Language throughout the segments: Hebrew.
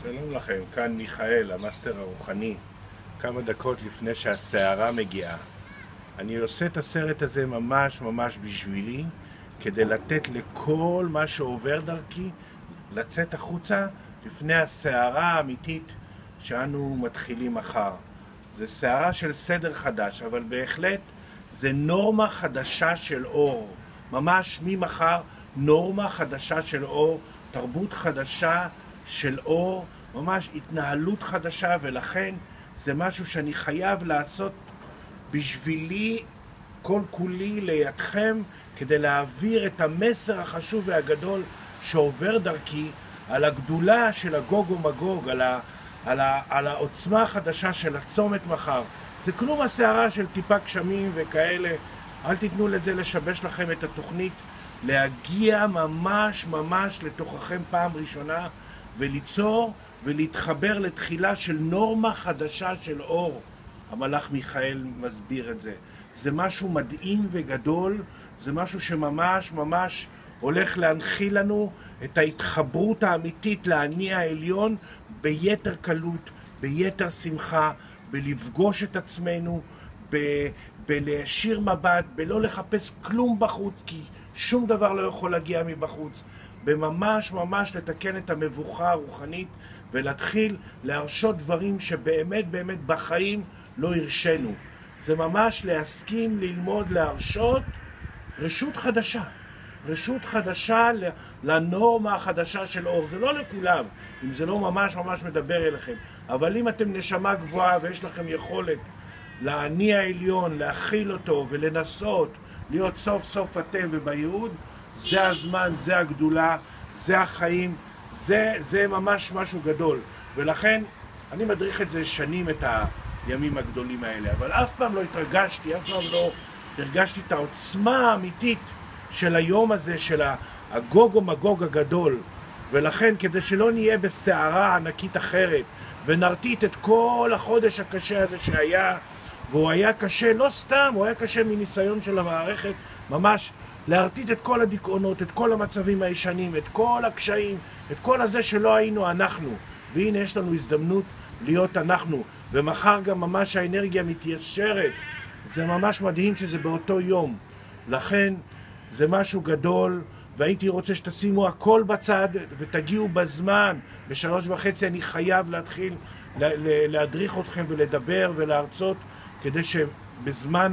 שלום לכם, כאן מיכאל, המאסטר הרוחני. כמה דקות לפני שהסערה מגיעה. אני עושה את הסרט הזה ממש בשבילי, כדי לתת לכל מה שעובר דרכי לצאת החוצה לפני הסערה האמיתית שאנו מתחילים מחר. זה סערה של סדר חדש, אבל בהחלט זה נורמה חדשה של אור. ממש ממחר נורמה חדשה של אור, תרבות חדשה של אור, ממש התנהלות חדשה, ולכן זה משהו שאני חייב לעשות בשבילי, כל כולי לידכם, כדי להעביר את המסר החשוב והגדול שעובר דרכי על הגדולה של הגוג ומגוג, על העוצמה החדשה של הצומת מחר. זה כלום הסערה של טיפה גשמים וכאלה. אל תיתנו לזה לשבש לכם את התוכנית, להגיע ממש לתוככם פעם ראשונה וליצור ולהתחבר לתחילה של נורמה חדשה של אור. המלאך מיכאל מסביר את זה. זה משהו מדהים וגדול, זה משהו שממש הולך להנחיל לנו את ההתחברות האמיתית לאני העליון ביתר קלות, ביתר שמחה, בלפגוש את עצמנו, בלהשאיר מבט, בלא לחפש כלום בחוץ, כי שום דבר לא יכול להגיע מבחוץ, בממש לתקן את המבוכה הרוחנית ולהתחיל להרשות דברים שבאמת בחיים לא הרשנו. זה ממש להסכים, ללמוד, להרשות רשות חדשה לנורמה החדשה של אור. זה לא לכולם, אם זה לא ממש מדבר אליכם, אבל אם אתם נשמה גבוהה ויש לכם יכולת לאני העליון, להכיל אותו ולנסות להיות סוף סוף אתם ובייעוד, זה הזמן, זה הגדולה, זה החיים, זה ממש משהו גדול. ולכן אני מדריך את זה שנים, את הימים הגדולים האלה, אבל אף פעם לא התרגשתי, אף פעם לא הרגשתי את העוצמה האמיתית של היום הזה, של הגוג ומגוג הגדול. ולכן כדי שלא נהיה בסערה ענקית אחרת ונרטיט את כל החודש הקשה הזה שהיה, והוא היה קשה לא סתם, הוא היה קשה מניסיון של המערכת, ממש להרטיט את כל הדיכאונות, את כל המצבים הישנים, את כל הקשיים, את כל הזה שלא היינו אנחנו. והנה יש לנו הזדמנות להיות אנחנו, ומחר גם ממש האנרגיה מתיישרת. זה ממש מדהים שזה באותו יום. לכן זה משהו גדול, והייתי רוצה שתשימו הכל בצד ותגיעו בזמן. ב3:30 אני חייב להתחיל להדריך אתכם ולדבר ולהרצות, כדי שבזמן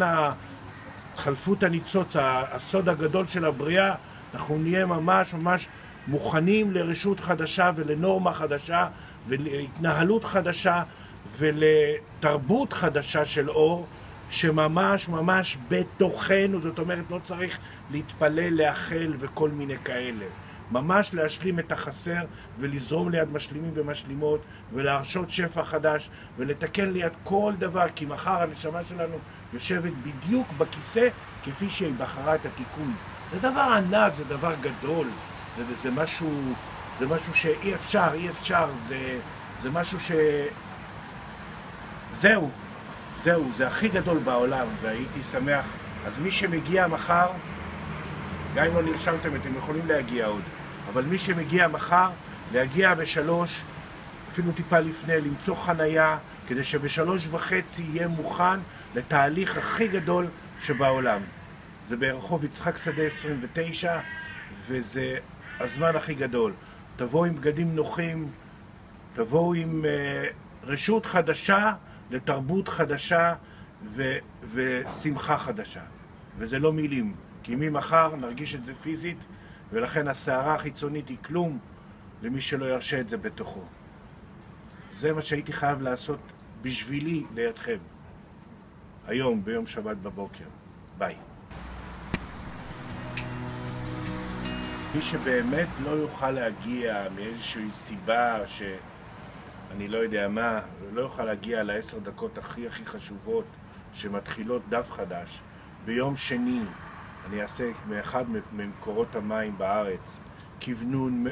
חלפות הניצוץ, הסוד הגדול של הבריאה, אנחנו נהיה ממש מוכנים לרשות חדשה ולנורמה חדשה ולהתנהלות חדשה ולתרבות חדשה של אור, שממש בתוכנו. זאת אומרת, לא צריך להתפלל, לאחל וכל מיני כאלה. ממש להשלים את החסר ולזרום ליד משלימים ומשלימות ולהרשות שפע חדש ולתקן ליד כל דבר, כי מחר הנשמה שלנו יושבת בדיוק בכיסא כפי שהיא בחרה את התיקון. זה דבר ענק, זה דבר גדול, זה משהו שאי אפשר, זה משהו זהו, זה הכי גדול בעולם, והייתי שמח. אז מי שמגיע מחר, גם אם לא נרשמתם, אתם יכולים להגיע עוד, אבל מי שמגיע מחר, להגיע ב3, אפילו טיפה לפני, למצוא חנייה, כדי שב3:30 יהיה מוכן לתהליך הכי גדול שבעולם. זה ברחוב יצחק שדה 29, וזה הזמן הכי גדול. תבואו עם בגדים נוחים, תבואו עם רשות חדשה לתרבות חדשה ושמחה חדשה. וזה לא מילים, כי ממחר נרגיש את זה פיזית, ולכן הסערה החיצונית היא כלום למי שלא ירשה את זה בתוכו. זה מה שהייתי חייב לעשות בשבילי לידכם. היום, ביום שבת בבוקר. ביי. מי שבאמת לא יוכל להגיע מאיזושהי סיבה שאני לא יודע מה, לא יוכל להגיע ל10 דקות הכי חשובות שמתחילות דף חדש, ביום שני אני אעשה מאחד ממקורות המים בארץ כיוונון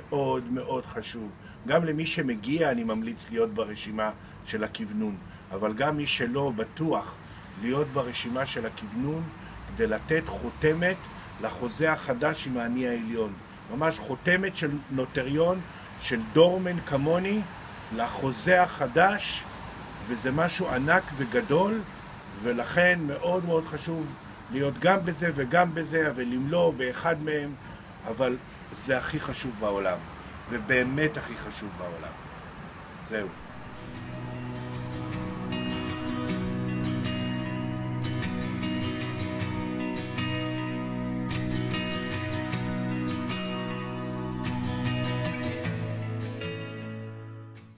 מאוד חשוב. גם למי שמגיע אני ממליץ להיות ברשימה של הכיוונון, אבל גם מי שלא בטוח להיות ברשימה של הכיוונון, כדי לתת חותמת לחוזה החדש עם האני העליון. ממש חותמת של נוטריון, של דורמן כמוני, לחוזה החדש, וזה משהו ענק וגדול, ולכן מאוד מאוד חשוב להיות גם בזה וגם בזה, ולמלוא באחד מהם, אבל זה הכי חשוב בעולם, ובאמת הכי חשוב בעולם. זהו.